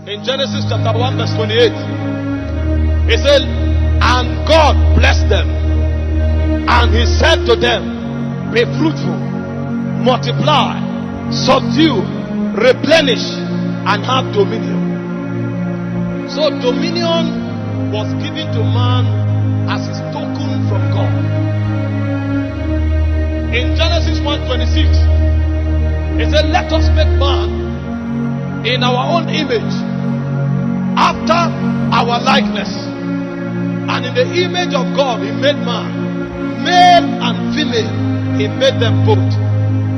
In Genesis chapter 1 verse 28, it said, and God blessed them, and he said to them, be fruitful, multiply, subdue, replenish, and have dominion. So dominion was given to man as his token from God. In Genesis 1:26, it said, let us make man in our own image, after our likeness. And in the image of God he made man, male and female, he made them both.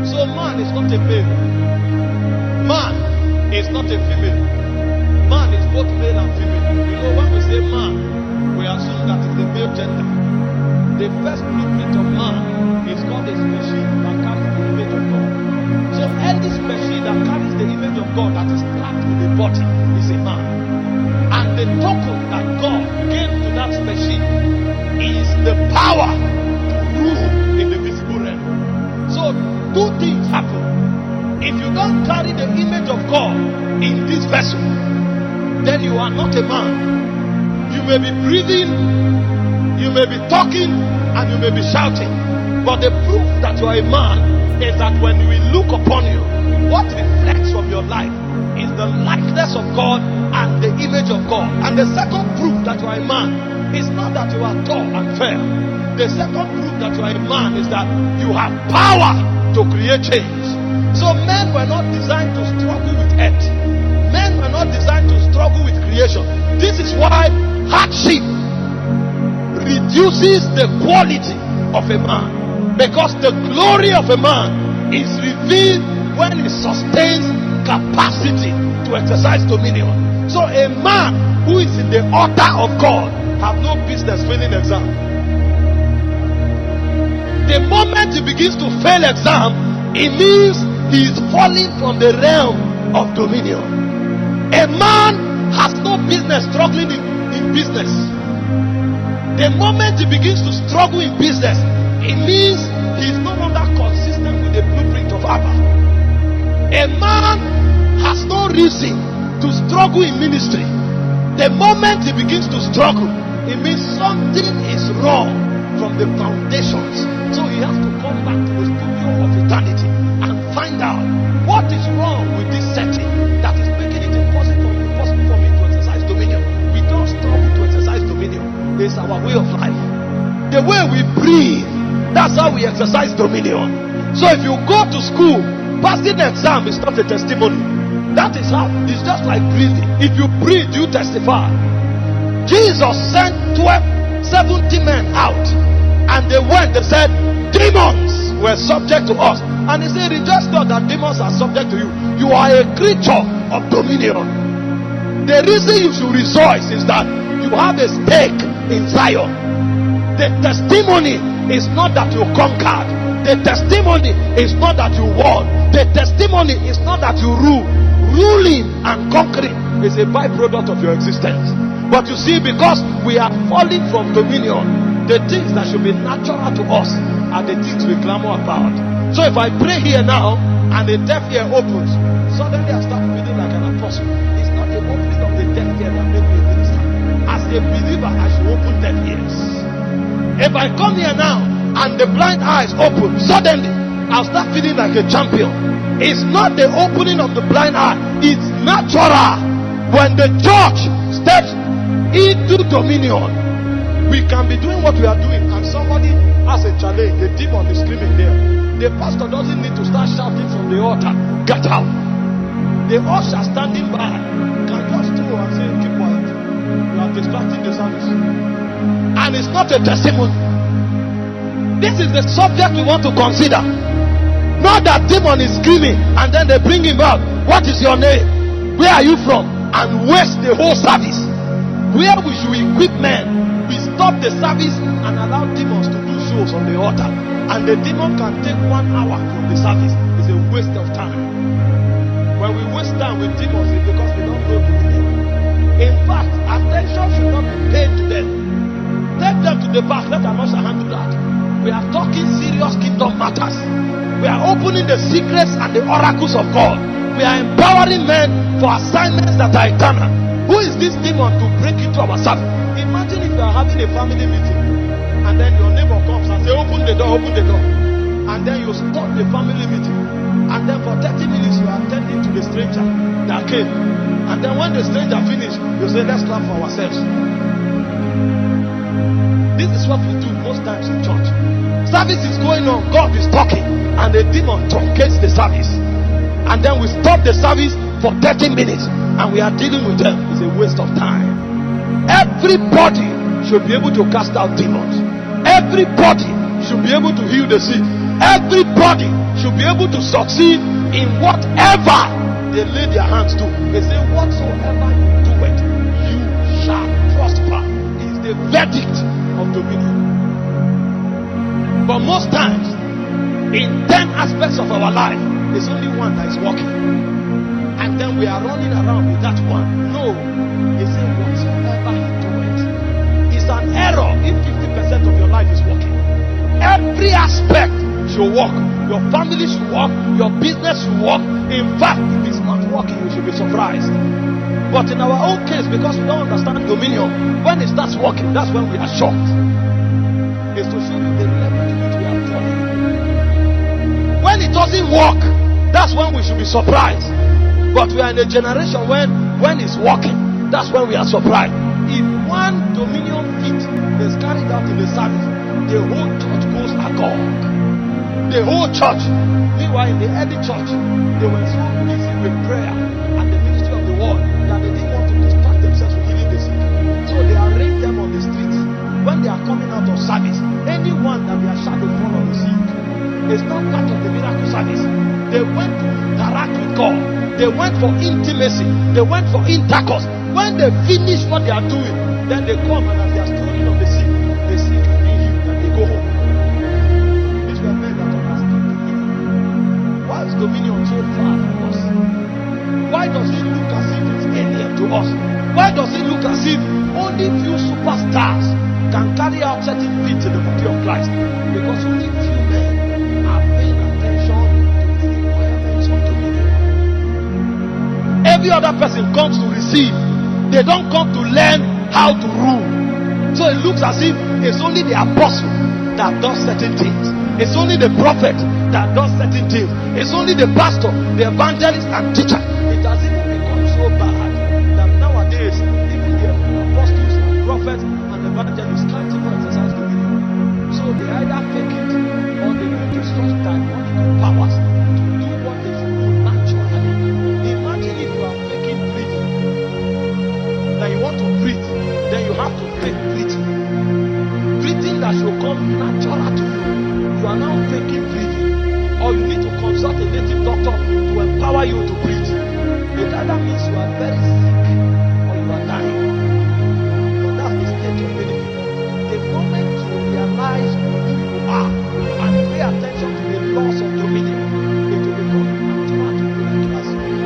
So man is not a male, man is not a female, man is both male and female. You know, when we say man, we assume that it's the male gender. The first blueprint of man is called a species that carries the image of God. So any species that carries the image of God that is clad with the body is a man. And the token that God gave to that species is the power to rule in the visible realm. So two things happen. If you don't carry the image of God in this vessel, then you are not a man. You may be breathing, you may be talking, and you may be shouting. But the proof that you are a man is that when we look upon you, what reflects from your life is the likeness of God and the image of God. And the second proof that you are a man is not that you are tall and fair. The second proof that you are a man is that you have power to create change. So men were not designed to struggle with earth. Men were not designed to struggle with creation. This is why hardship reduces the quality of a man, because the glory of a man is revealed when he sustains capacity to exercise dominion. So a man who is in the altar of God have no business failing exam. The moment he begins to fail exam, it means he is falling from the realm of dominion. A man has no business struggling in business. The moment he begins to struggle in business, it means he is no longer consistent with the blueprint of Abba. A man has no reason to struggle in ministry. The moment he begins to struggle, it means something is wrong from the foundations. So he has to come back to the studio of eternity and find out what is wrong with this setting that is making it impossible for me to exercise dominion. We don't struggle to exercise dominion. It's our way of life. The way we breathe, that's how we exercise dominion. So if you go to school, passing the exam is not a testimony. That is how, it's just like breathing. If you breathe, you testify. Jesus sent 70 men out, and they went, they said, demons were subject to us. And he said, rejoice not that demons are subject to you. You are a creature of dominion. The reason you should rejoice is that you have a stake in Zion. The testimony is not that you conquered. The testimony is not that you won. The testimony is not that you rule. Ruling and conquering is a byproduct of your existence. But you see, because we are falling from dominion, the things that should be natural to us are the things we clamor about. So if I pray here now and the deaf ear opens, suddenly I start feeling like an apostle. It's not the opening of the deaf ear that makes me a minister. As a believer, I should open deaf ears. If I come here now and the blind eyes open, suddenly I'll start feeling like a champion. It's not the opening of the blind eye, it's natural. When the church steps into dominion, we can be doing what we are doing and somebody has a challenge, the demon is screaming there. The pastor doesn't need to start shouting from the altar, get out. The usher standing by can just go and say, keep quiet, you are distracting the service. And it's not a testimony. This is the subject we want to consider. Not that demon is screaming and then they bring him out. What is your name? Where are you from? And waste the whole service. Where we should equip men, we stop the service and allow demons to do shows on the altar. And the demon can take 1 hour from the service. It's a waste of time. When we waste time with demons, it's because we don't know dominion. In fact, attention should not be paid to them. Take them to the back, let them also handle that. We are talking serious kingdom matters. We are opening the secrets and the oracles of God. We are empowering men for assignments that are eternal. Who is this demon to break into our service? Imagine if you are having a family meeting and then your neighbor comes and says, open the door, open the door. And then you stop the family meeting. And then for 30 minutes you are attending to the stranger that came. And then when the stranger finished, you say, let's clap for ourselves. This is what we do most times in church. Service is going on, God is talking, and the demon truncates the service. And then we stop the service for 30 minutes and we are dealing with them. It's a waste of time. Everybody should be able to cast out demons. Everybody should be able to heal the sick. Everybody should be able to succeed in whatever they lay their hands to. They say, whatsoever you do it, you shall prosper. Is the verdict of dominion. But most times, in 10 aspects of our life, there's only one that is working. And then we are running around with that one. No. They say, whatsoever you do it. It's an error if 50% of your life is working. Every aspect should work. Your family should work. Your business should work. In fact, if it's not working, you should be surprised. But in our own case, because we don't understand dominion, when it starts working, that's when we are shocked. It's to show you the level to which we are falling. When it doesn't work, that's when we should be surprised. But we are in a generation when it's working, that's when we are surprised. If one dominion feat is carried out in the service, the whole church goes agog. The whole church. Meanwhile, in the early church, they were so busy with prayer and the ministry of the word that they didn't want to distract themselves with healing the sick. So they arranged them on the streets. When they are coming out of service, anyone that their shadow fall on the sick is not part of the miracle service. They went to interact with God. They went for intimacy. They went for intercourse. When they finish what they are doing, then they come and as they are storing on the sick are being healed and they go home. These were men that understood dominion. Why is dominion so far from us? Why does it look as if it's alien to us? Why does it look as if only few superstars can carry out certain feats in the body of Christ? Because only few men are paying attention to the requirements of dominion. Every other person comes to receive. They don't come to learn how to rule. So it looks as if it's only the apostle that does certain things. It's only the prophet that does certain things. It's only the pastor, the evangelist and teacher. It has even become so bad that nowadays even the apostles, prophets and evangelists can't even exercise dominion. So they either fake it or they go to such diabolical powers to do what they should do naturally. Imagine if you are faking breathing. That you want to breathe, then you have to fake breathing. Breathing that should come natural to you. You are now faking breathing. Or you need to consult a native doctor to empower you to breathe. It either means you are very sick or you are dying. But that's the state of many people. The moment you realize who you are and pay attention to the laws of dominion, it will become natural to you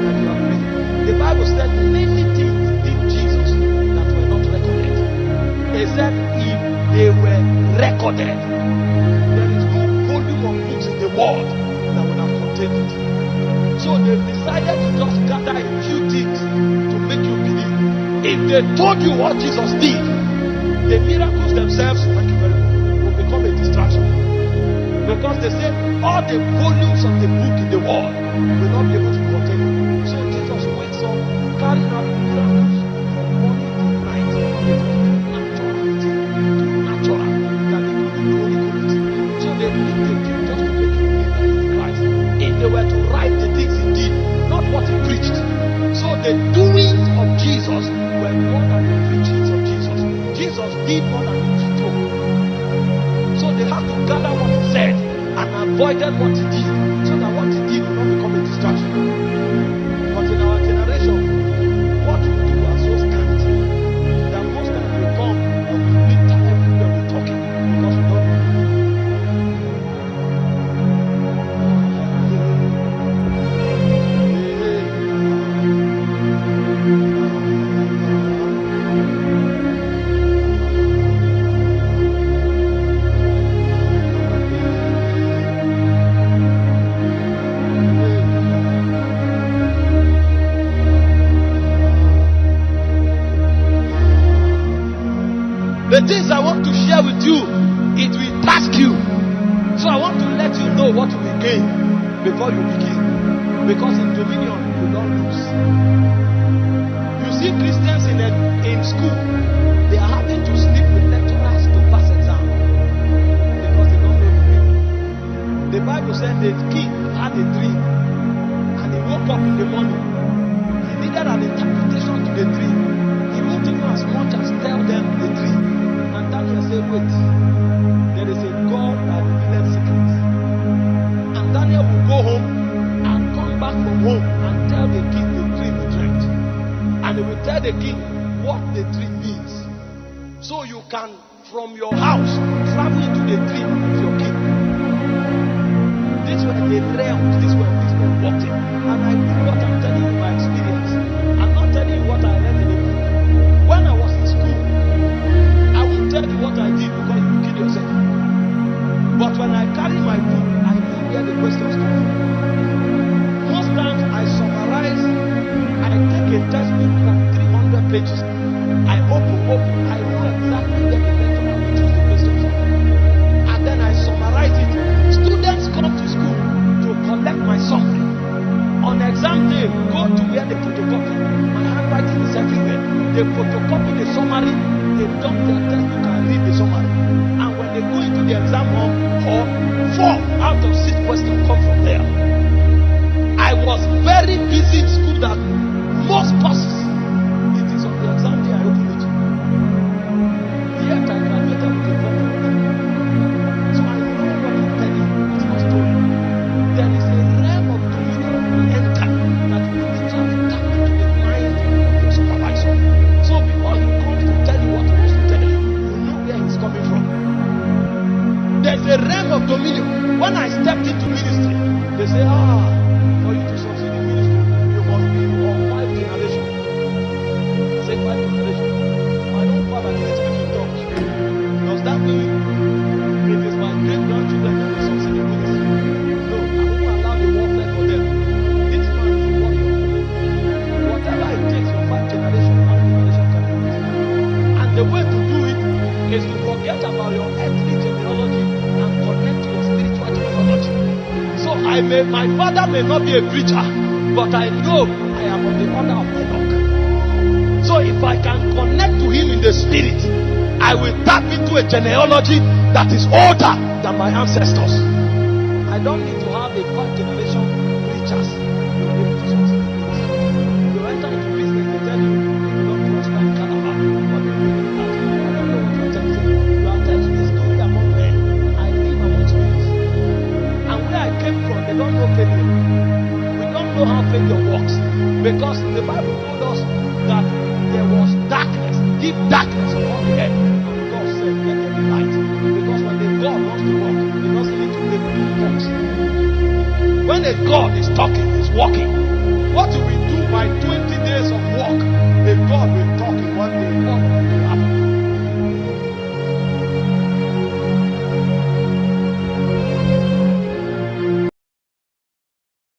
that you are breathing. The Bible said many things did Jesus that were not recorded. It said if they were recorded, there is no volume of books in the world that would have contained it. So they decided to just gather a few things to make you believe. If they told you what Jesus did, the miracles themselves, thank you very much, will become a distraction. Because they say all the volumes of the book in the world will not be able to contain it. So Jesus wakes up, carrying out miracles from morning to night. It was natural that they could do it. So they did the thing just to make you believe that it's Christ. If they were to write the things he did, not what he preached. So the doings of Jesus were more than the preachings of Jesus. Jesus did more than he spoke. So they had to gather what he said and avoided what he did, so that what he did will not become a distraction. But in our generation, what we do are so scanty that most times we come and we litter everywhere we're talking because we don't know. The things I want to share with you, it will task you. So I want to let you know what you will gain before you begin. Because in dominion, you don't lose. You see Christians in school, they are having to sleep with lecturers to pass exam. Because they don't know the name. The Bible said the king had a dream. And he woke up in the morning. He needed an interpretation to the dream. He won't even as much as tell them the dream. And Daniel said, wait, there is a God that reveals secrets. And Daniel will go home and come back from home and tell the king the dream he dreamt. And he will tell the king what the dream means. So you can, from your house, travel into the dream of your king. These were the realms, these were walking. And I know what I'm telling you by experience. I'm not telling you what I learned in the book. When I was in school, I won't tell you what I did because you kill yourself. But when I carry my book, I know where the questions come from. Most times I summarize, I take a textbook of 300 pages. I open, I know exactly where the lecturer will choose the questions. And then I summarize it. Students come to school to collect my summary. On exam day, go to where they photocopy. My handwriting is everywhere. They photocopy the summary, they dump their textbook and read the summary. And when they go into the exam hall, 4 out of 6 questions come from there. I was very busy in school that most courses, it is on the exam day I open it. Yet I graduated with a 4.0. So I know what I'm telling you. It's my story. There is a realm of dominion we enter that we need to tap into the mind of your supervisor. So before he comes to tell you what he wants to tell you, you know where he's coming from. There's a realm of dominion. When I stepped into ministry, they say, for you to succeed in ministry, you must be on 5 generations. I say 5 generations. I don't have an speaking tongues. Does that mean it is my great grandchildren that will succeed in ministry? No, I won't allow the warfare for them. This man is a warrior. Whatever it takes, your 5 generations, 1 generation can do it. And the way to do it is to forget about your earthly genealogy and connect to your spiritual genealogy. So my father may not be a preacher, but I know I am on the order of Enoch. So if I can connect to him in the spirit, I will tap into a genealogy that is older than my ancestors. I don't need to have a 5-generation preachers to be able to succeed. You enter into business, they tell you don't prosper in Calabar. What do you mean that? I don't know what you are telling me. You are telling the story among men. I live among spirits. And where I came from, they don't know failure. We don't know how failure works. Because the Bible told us that there was darkness, deep darkness upon the earth. And God said, let there be light. Because when the God wants to work, he doesn't need to make talks. When a God is talking, he's walking. What do we do by 20